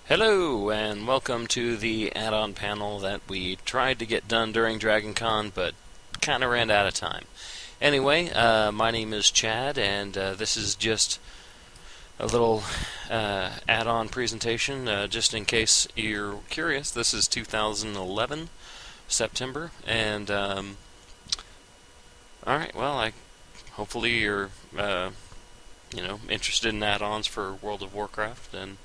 Hello, and welcome to the add-on panel that we tried to get done during DragonCon, but kind of ran out of time. Anyway, my name is Chad, and this is just a little add-on presentation, just in case you're curious. This is 2011, September, and alright, well, hopefully you're, interested in add-ons for World of Warcraft, and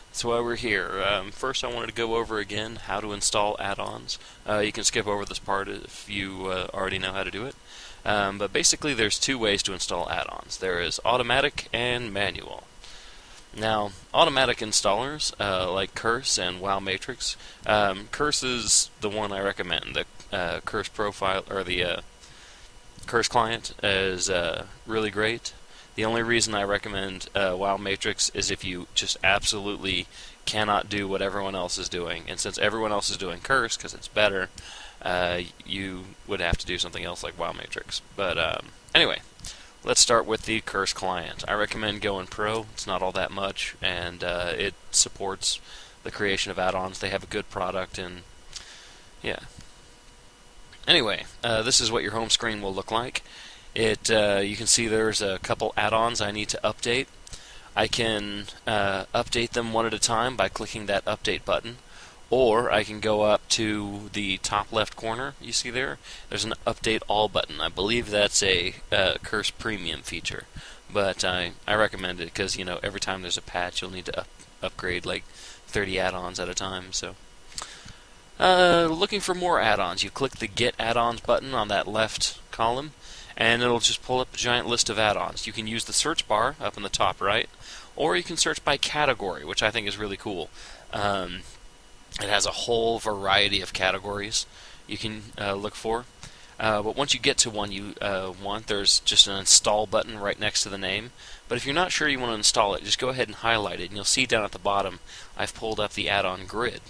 that's why we're here. First, I wanted to go over again how to install add-ons. You can skip over this part if you already know how to do it. But basically, there's two ways to install add-ons. There is automatic and manual. Now, automatic installers like Curse and WoW Matrix. Curse is the one I recommend. The Curse profile or the Curse client is really great. The only reason I recommend WoW Matrix is if you just absolutely cannot do what everyone else is doing. And since everyone else is doing Curse, because it's better, you would have to do something else like WoW Matrix. But anyway, let's start with the Curse client. I recommend going Pro. It's not all that much, and it supports the creation of add-ons. They have a good product, and yeah. Anyway, this is what your home screen will look like. You can see there's a couple add-ons I need to update. I can update them one at a time by clicking that update button, or I can go up to the top left corner. You see there's an update all button. I believe that's a Curse Premium feature, but I recommend it because every time there's a patch you'll need to upgrade like 30 add-ons at a time. So looking for more add-ons, you click the Get Add-ons button on that left column, and it'll just pull up a giant list of add-ons. You can use the search bar up in the top right, or you can search by category, which I think is really cool. It has a whole variety of categories you can look for. But once you get to one you want, there's just an install button right next to the name. But if you're not sure you want to install it, just go ahead and highlight it, and you'll see down at the bottom I've pulled up the add-on grid.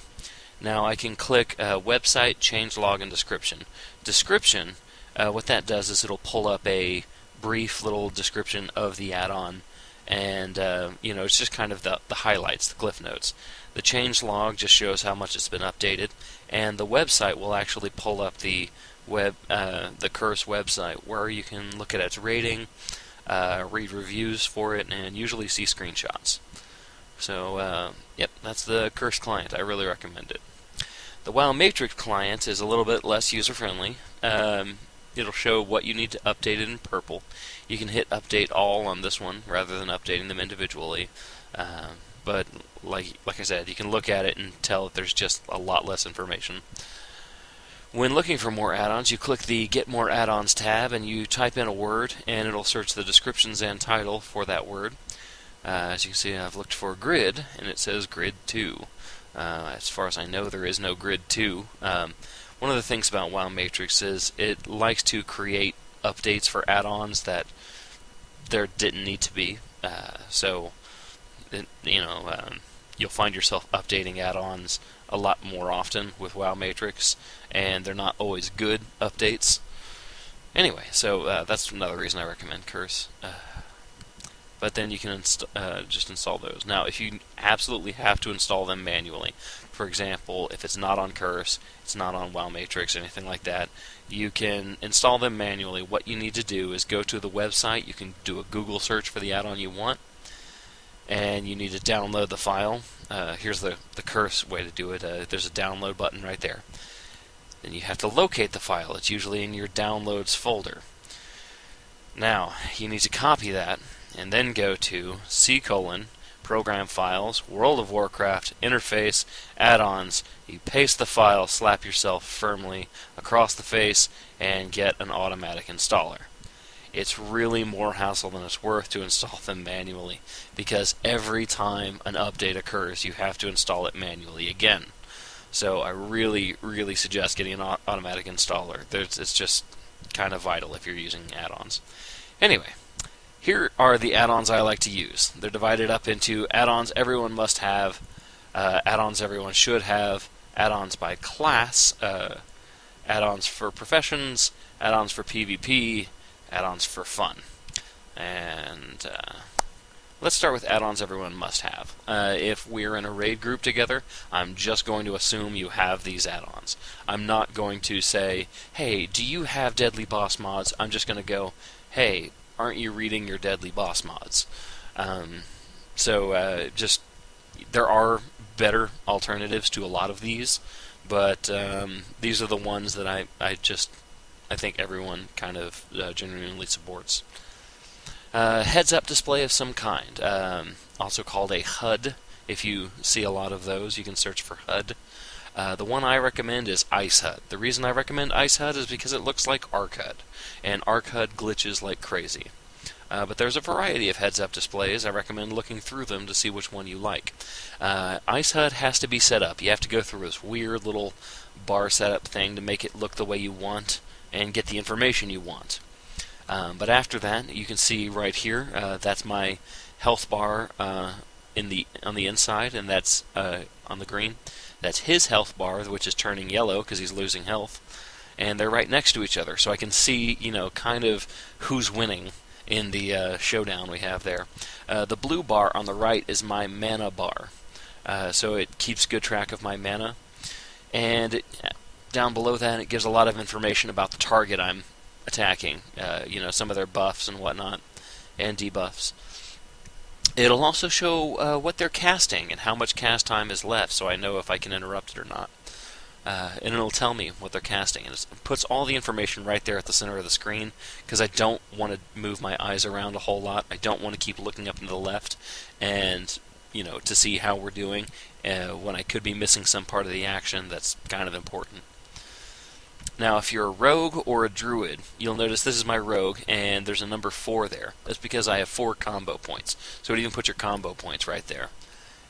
Now I can click website, changelog, and description. Description, what that does is it'll pull up a brief little description of the add-on, and it's just kind of the highlights, the cliff notes. The changelog just shows how much it's been updated, and the website will actually pull up the Curse website, where you can look at its rating, read reviews for it, and usually see screenshots. So, yep, that's the Curse client. I really recommend it. The WoW Matrix client is a little bit less user-friendly. It'll show what you need to update it in purple. You can hit update all on this one rather than updating them individually. But like I said, you can look at it and tell that there's just a lot less information. When looking for more add-ons, you click the Get More Add-ons tab and you type in a word, and it'll search the descriptions and title for that word. As you can see, I've looked for Grid, and it says Grid 2. As far as I know, there is no Grid 2. One of the things about WoW Matrix is it likes to create updates for add-ons that there didn't need to be. You'll find yourself updating add-ons a lot more often with WoW Matrix, and they're not always good updates. Anyway, so that's another reason I recommend Curse. But then you can just install those. Now, if you absolutely have to install them manually, for example, if it's not on Curse, it's not on WoW Matrix, anything like that, you can install them manually. What you need to do is go to the website. You can do a Google search for the add-on you want, and you need to download the file. Here's the Curse way to do it. There's a download button right there. Then you have to locate the file. It's usually in your downloads folder. Now, you need to copy that, and then go to Program Files, World of Warcraft, Interface, Add-ons. You paste the file, slap yourself firmly across the face, and get an automatic installer. It's really more hassle than it's worth to install them manually, because every time an update occurs, you have to install it manually again. So I really, really suggest getting an automatic installer. It's just kind of vital if you're using add-ons. Anyway, here are the add-ons I like to use. They're divided up into add-ons everyone must have, add-ons everyone should have, add-ons by class, add-ons for professions, add-ons for PvP, add-ons for fun. And Let's start with add-ons everyone must have. If we're in a raid group together, I'm just going to assume you have these add-ons. I'm not going to say, hey, do you have Deadly Boss mods? I'm just going to go, hey, aren't you reading your Deadly Boss mods? Just there are better alternatives to a lot of these, but these are the ones that I think everyone kind of genuinely supports. Heads-up display of some kind, also called a HUD. If you see a lot of those, you can search for HUD. The one I recommend is Ice HUD. The reason I recommend Ice HUD is because it looks like Arc HUD, and Arc HUD glitches like crazy. But there's a variety of heads-up displays. I recommend looking through them to see which one you like. Ice HUD has to be set up. You have to go through this weird little bar setup thing to make it look the way you want and get the information you want. But after that, you can see right here, that's my health bar on the inside, and that's on the green. That's his health bar, which is turning yellow because he's losing health. And they're right next to each other, so I can see, kind of who's winning in the showdown we have there. The blue bar on the right is my mana bar, so it keeps good track of my mana. And down below that, it gives a lot of information about the target I'm attacking, some of their buffs and whatnot, and debuffs. It'll also show what they're casting and how much cast time is left, so I know if I can interrupt it or not. And it'll tell me what they're casting. And it puts all the information right there at the center of the screen, because I don't want to move my eyes around a whole lot. I don't want to keep looking up to the left and, to see how we're doing when I could be missing some part of the action that's kind of important. Now, if you're a rogue or a druid, you'll notice this is my rogue, and there's a number 4 there. That's because I have 4 combo points. So it even puts your combo points right there.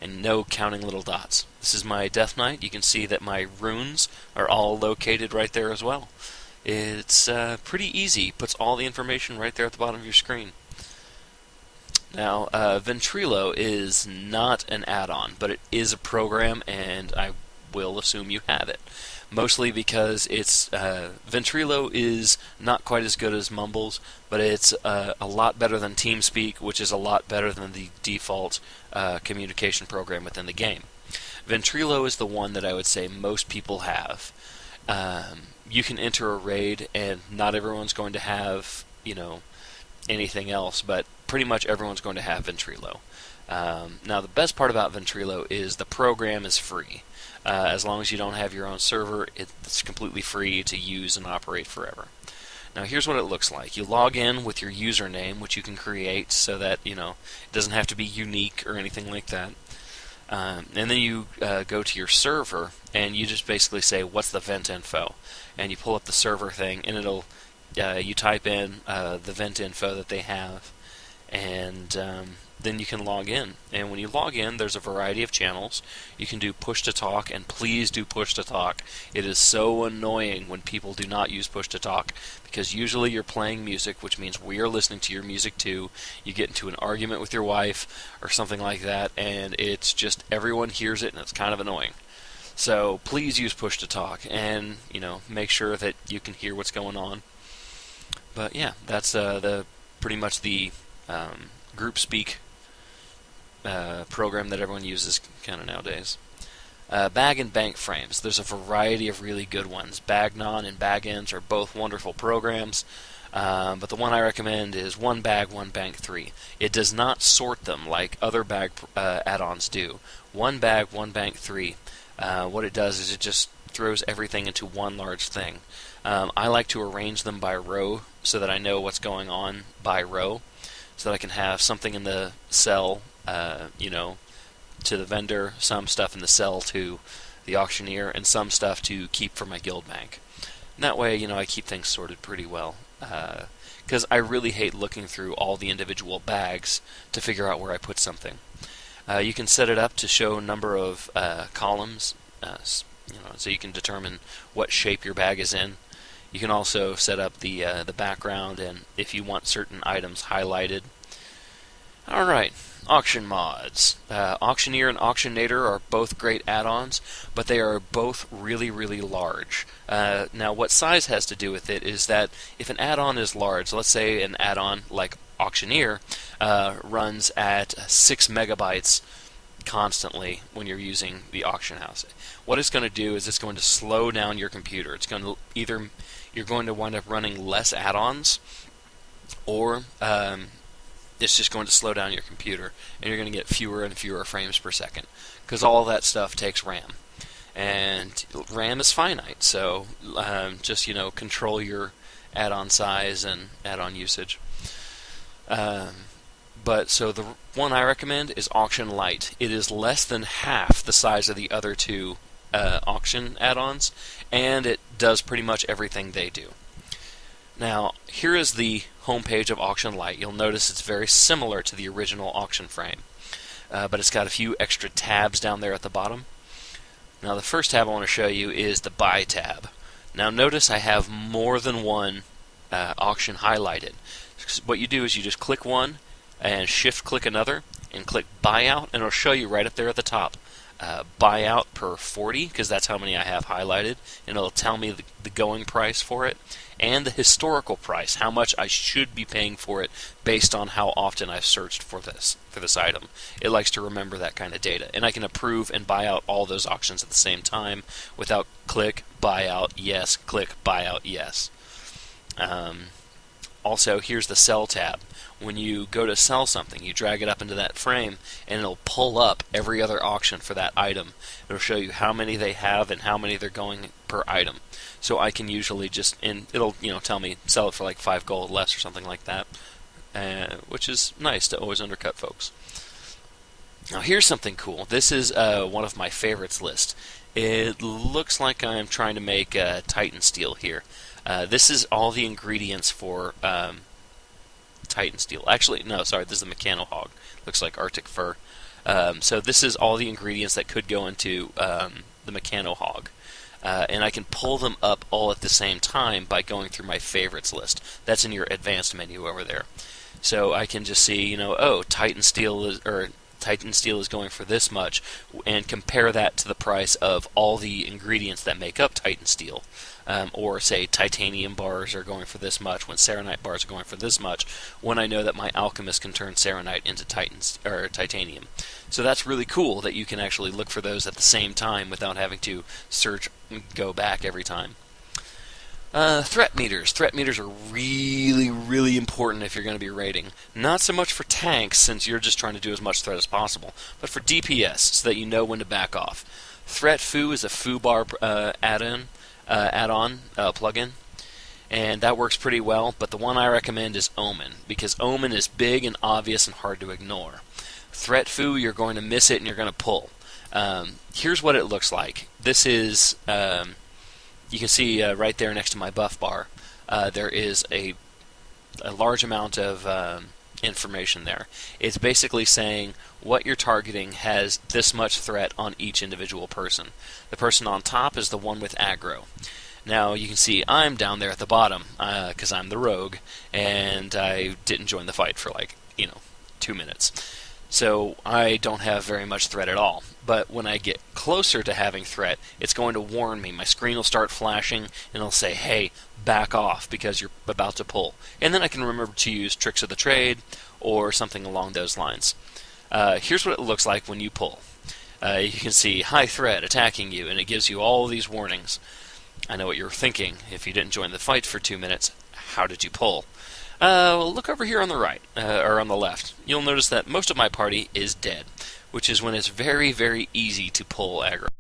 And no counting little dots. This is my Death Knight. You can see that my runes are all located right there as well. It's pretty easy. Puts all the information right there at the bottom of your screen. Now, Ventrilo is not an add-on, but it is a program, and I will assume you have it. Mostly because it's Ventrilo is not quite as good as Mumbles, but it's a lot better than TeamSpeak, which is a lot better than the default communication program within the game. Ventrilo is the one that I would say most people have. You can enter a raid, and not everyone's going to have anything else, but pretty much everyone's going to have Ventrilo. Now, the best part about Ventrilo is the program is free. As long as you don't have your own server, it's completely free to use and operate forever. Now, here's what it looks like. You log in with your username, which you can create so that, it doesn't have to be unique or anything like that. And then you go to your server, and you just basically say, what's the vent info? And you pull up the server thing, and it'll you type in the vent info that they have, and then you can log in. And when you log in, there's a variety of channels. You can do push-to-talk, and please do push-to-talk. It is so annoying when people do not use push-to-talk, because usually you're playing music, which means we are listening to your music too. You get into an argument with your wife or something like that, and it's just everyone hears it, and it's kind of annoying. So please use push-to-talk, and make sure that you can hear what's going on. But yeah, that's pretty much the group speak program that everyone uses kind of nowadays. Bag and bank frames. There's a variety of really good ones. Bagnon and Baggins are both wonderful programs, but the one I recommend is One Bag, One Bank 3. It does not sort them like other bag add-ons do. One Bag, One Bank 3. What it does is it just throws everything into one large thing. I like to arrange them by row so that I know what's going on by row, so that I can have something in the cell, to the vendor, some stuff in the cell to the auctioneer, and some stuff to keep for my guild bank. And that way, I keep things sorted pretty well. Because I really hate looking through all the individual bags to figure out where I put something. You can set it up to show a number of columns, so you can determine what shape your bag is in. You can also set up the background, and if you want certain items highlighted. Alright, auction mods. Auctioneer and Auctionator are both great add-ons, but they are both really, really large. Now, what size has to do with it is that if an add-on is large, let's say an add-on like auctioneer runs at 6 megabytes constantly when you're using the auction house. What it's going to do is it's going to slow down your computer. It's going to either you're going to wind up running less add-ons, or it's just going to slow down your computer, and you're going to get fewer and fewer frames per second, because all that stuff takes RAM, and RAM is finite. So just control your add-on size and add-on usage. But so the one I recommend is Auction Lite. It is less than half the size of the other two auction add-ons, and it does pretty much everything they do. Now, here is the homepage of Auction Lite. You'll notice it's very similar to the original auction frame, but it's got a few extra tabs down there at the bottom. Now, the first tab I want to show you is the Buy tab. Now, notice I have more than one auction highlighted. What you do is you just click one and shift-click another and click Buyout, and it'll show you right up there at the top. Buyout per 40, because that's how many I have highlighted, and it'll tell me the going price for it, and the historical price, how much I should be paying for it based on how often I've searched for this item. It likes to remember that kind of data, and I can approve and buy out all those auctions at the same time without click, buyout, yes, click, buyout, yes. Also, here's the Sell tab. When you go to sell something, you drag it up into that frame, and it'll pull up every other auction for that item. It'll show you how many they have and how many they're going per item. So I can usually just, and it'll tell me sell it for like 5 gold less or something like that, which is nice to always undercut folks. Now here's something cool. This is one of my favorites list. It looks like I'm trying to make Titan steel here. This is all the ingredients for Titan steel. Actually, no, sorry, this is the Mechano hog. Looks like Arctic fur. So this is all the ingredients that could go into the Mechano hog. And I can pull them up all at the same time by going through my favorites list. That's in your advanced menu over there. So I can just see, oh, Titan steel is going for this much, and compare that to the price of all the ingredients that make up Titan steel. Or say titanium bars are going for this much when serenite bars are going for this much, when I know that my alchemist can turn serenite into titanium. So that's really cool that you can actually look for those at the same time without having to search and go back every time. Threat meters. Threat meters are really, really important if you're going to be raiding. Not so much for tanks, since you're just trying to do as much threat as possible, but for DPS, so that you know when to back off. Threat Foo is a foobar add-on plugin, and that works pretty well, but the one I recommend is Omen, because Omen is big and obvious and hard to ignore. Threat Foo, you're going to miss it and you're going to pull. Here's what it looks like. This is, you can see right there next to my buff bar, there is a large amount of information there. It's basically saying what you're targeting has this much threat on each individual person. The person on top is the one with aggro. Now you can see I'm down there at the bottom because I'm the rogue, and I didn't join the fight for 2 minutes. So I don't have very much threat at all. But when I get closer to having threat, it's going to warn me. My screen will start flashing, and it'll say, hey, back off because you're about to pull. And then I can remember to use Tricks of the Trade or something along those lines. Here's what it looks like when you pull. You can see high threat attacking you, and it gives you all these warnings. I know what you're thinking. If you didn't join the fight for 2 minutes, how did you pull? Well, look over here on the right, or on the left. You'll notice that most of my party is dead, which is when it's very, very easy to pull aggro.